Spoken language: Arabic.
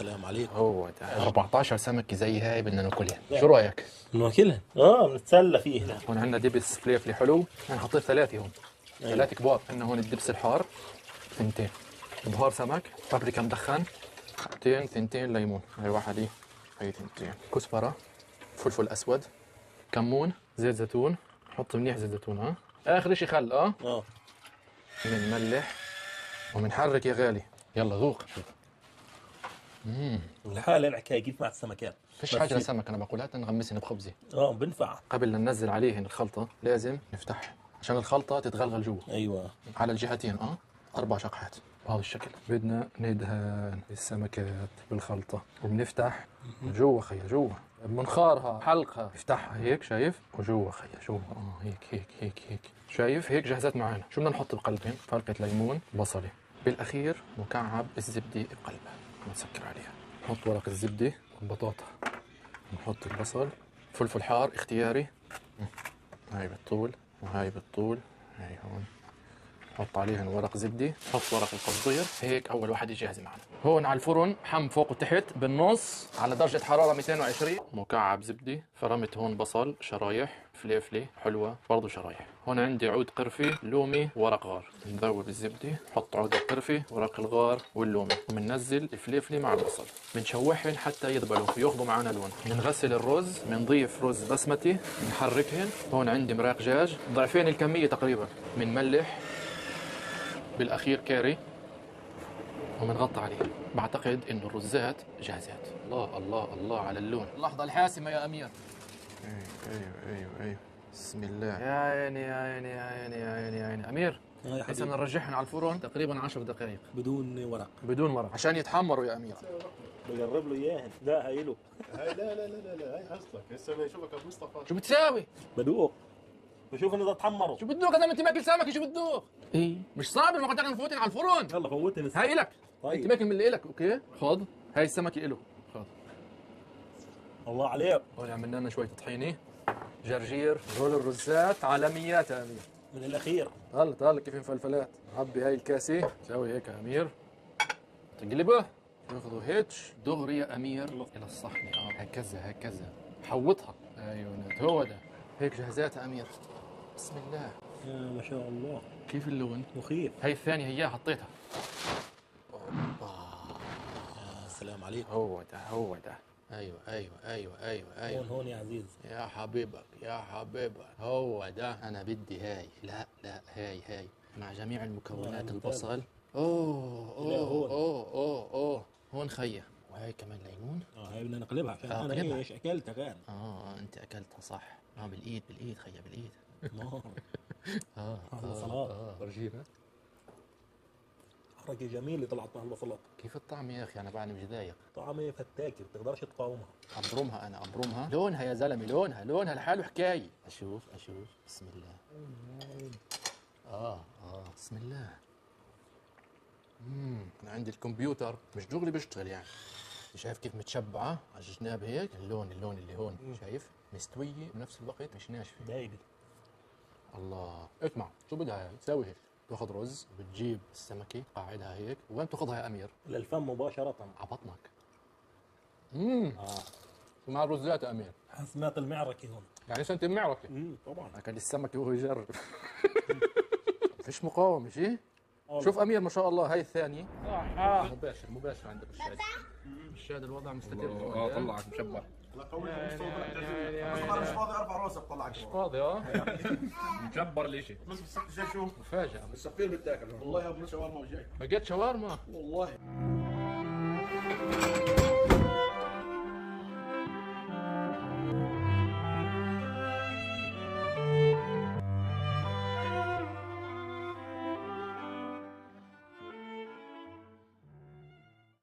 السلام عليكم. هو ده 14 سمكة زي هاي بدنا ناكلها، شو رأيك؟ ناكلها بنتسلى فيها. هون عندنا دبس فليفلي حلو، انا حطيت 3 هون. أيوة. 3 كبار. عندنا هون الدبس الحار 2 بهار سمك، بابريكا مدخن 2 ليمون، هاي واحدة هاي 2 كزبرة، فلفل أسود، كمون، زيت زيتون. حط منيح زيت زيتون. آخر شي خل. بنملح وبنحرك يا غالي. يلا ذوق. الحالة الحكاية كيف مع السمكات؟ فيش حاجة لسمك أنا بقولها نغمسهن بخبزة. بنفع. قبل لا ننزل عليهن الخلطة لازم نفتح عشان الخلطة تتغلغل جوا. ايوه على الجهتين 4 شقحات بهذا الشكل. بدنا ندهن السمكات بالخلطة وبنفتح جوا خيا جوا بمنخارها حلقها، افتحها هيك شايف، وجوا خيا جوا هيك شايف هيك جهزت معنا. شو بدنا نحط بقلبهن؟ فرقة ليمون، بصلة، بالاخير مكعب الزبدة بقلبها ونسكر عليها. نحط ورق الزبدة والبطاطا، نحط البصل، فلفل حار اختياري، هاي بالطول وهاي بالطول، هاي هون. نحط عليهن ورق زبدة، نحط ورق القصدير، هيك أول واحد يجهز معنا. هون على الفرن حم فوق وتحت بالنص على درجة حرارة 220. مكعب زبدة، فرمت هون بصل شرايح، فليفلة حلوة برضو شرايح. هون عندي عود قرفة، لومي، ورق غار. نذوب الزبدة، نحط عود القرفة، ورق الغار واللومي، وبننزل الفليفلة مع البصل. بنشوحهن حتى يذبلوا ياخذوا معنا لون. بنغسل الرز، بنضيف رز بسمتي، بنحركهن. هون عندي مرق دجاج ضعفين الكمية تقريبا. بنملح، بالاخير كاري، وبنغطي عليه. بعتقد انه الرزات جاهزات. الله الله الله على اللون. اللحظة الحاسمة يا امير. ايوه بسم الله. يا عيني يا عيني يا عيني يا عيني يا عيني امير. هسه نرجعهم على الفرن تقريبا 10 دقائق بدون ورق عشان يتحمروا يا امير. بقرب له اياها. لا هاي له. هاي لا هاي حصلك هسه بشوفك ابو مصطفى. شو بتساوي؟ بدوق بشوف انه تحمروا. شو بدوق اذا انت ماكل سمك؟ شو بدوق؟ مش صعب ما قدرنا نفوتن على الفرن. يلا فوتني. هاي الك. طيب. انت ماكل من اللي الك. اوكي خذ هاي السمكه له. خذ. الله عليك. هون عملنا لنا شويه طحينه، جرجير، رول الرزات عالميات يا امير. من الاخير. طلع كيف مفلفلات. عبي هاي الكاسه، سوي هيك يا امير، تقلبه، تاخذه هيك دغري يا امير الى الصحن. هكذا حوطها. ايوه هو ده. هيك جهزات يا امير. بسم الله. يا ما شاء الله. كيف اللون؟ مخيف. هاي الثانيه هي حطيتها. السلام عليكم. هو ده. ايوه هون يا عزيز. يا حبيبك هو ده. انا بدي هاي. لا هاي مع جميع المكونات. البصل. اوه هون خيه. وهي كمان ليمون. هاي بدنا نقلبها عشان انا ايش اكلتها كان. انت اكلتها صح. بالايد خيه بالايد. صلاة. فرجينا. حركة جميلة طلعت مع البصلات. كيف الطعم يا اخي؟ انا بعدني مش ضايق. طعمة فتاكة بتقدرش تقاومها. ابرمها. لونها يا زلمه، لونها لحاله حكايه. اشوف بسم الله. بسم الله. انا عندي الكمبيوتر مش دغري بيشتغل يعني. شايف كيف متشبعه على الجناب هيك. اللون اللي هون شايف مستويه بنفس الوقت مش ناشفه. دايبه. الله. اسمع شو بدها تساوي هيك. تاخذ رز وبتجيب السمكه قاعدها هيك. وين تاخذها يا امير؟ للفم مباشره. على بطنك. مع الرزات يا امير. سمعت المعركه هون. يعني سنت المعركه. طبعا. اكل السمكه وهو يجرب. فيش مقاومه شيء. شوف امير ما شاء الله. هاي الثانيه مباشر عند الشاد الوضع مستتب. طلعك مشبع. لا قوي مش فاضي ارفع راسك طلعك. مش فاضي. مجبر الاشي. شو مفاجأة. السفير بتاكل والله يا ابو شاورما وجاي. بقيت شاورما والله.